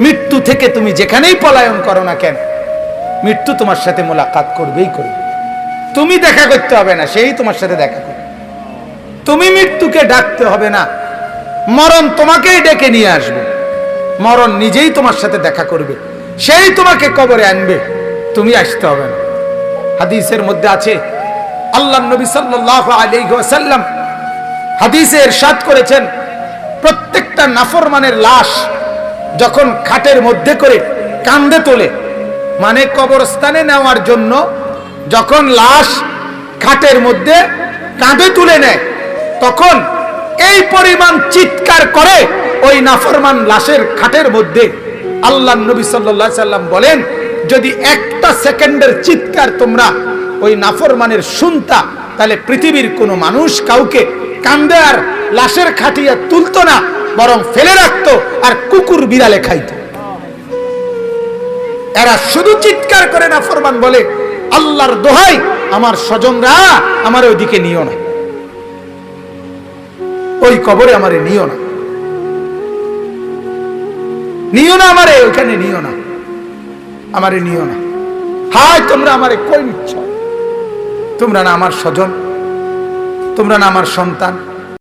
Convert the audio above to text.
মৃত্যু থেকে তুমি যেখানেই পলায়ন করো না কেন, মৃত্যু তোমার সাথে মোলাকাত করবেই করবে। তুমি দেখা করতে হবে না, সেই তোমার সাথে দেখা করবে। তুমি মৃত্যুকে ডাকতে হবে না, মরণ তোমাকেই ডেকে নিয়ে আসবে। মরণ নিজেই তোমার সাথে দেখা করবে, সেই তোমাকে কবরে আনবে, তুমি আসতে হবে না। হাদিসের মধ্যে আছে, আল্লাহর নবী সাল্লাল্লাহু আলাইহি ওয়াসাল্লাম হাদিসে ইরশাদ করেছেন, প্রত্যেকটা নাফরমানের লাশ যখন খাটের মধ্যে করে কাঁধে তোলে, মানে কবরস্থানে নেওয়ার জন্য যখন লাশ খাটের মধ্যে কাঁধে তুলে নেয়, তখন এই পরিমাণ চিৎকার করে ওই নাফরমান লাশের খাটের মধ্যে। আল্লাহর নবী সাল্লাল্লাহু আলাইহি সাল্লাম বলেন, যদি একটা সেকেন্ডের চিৎকার তোমরা ওই নাফরমানের শুনতা, তাহলে পৃথিবীর কোনো মানুষ কাউকে কাঁধে আর লাশের খাটিয়া তুলতো না, বরং ফেলে রাখতো আর কুকুর বিড়ালে খাইতো। এরা শুধু চিৎকার করে নাফরমান বলে, আল্লাহর দোহাই আমার স্বজনরা আমার ওইদিকে নিও না, ওই কবরে আমারে নিও না, নিও না, আমারে ওইখানে নিও না, আমারে নিও না। হায় তোমরা আমারে কই নিচ্ছ? তোমরা না আমার স্বজন, তোমরা না আমার সন্তান,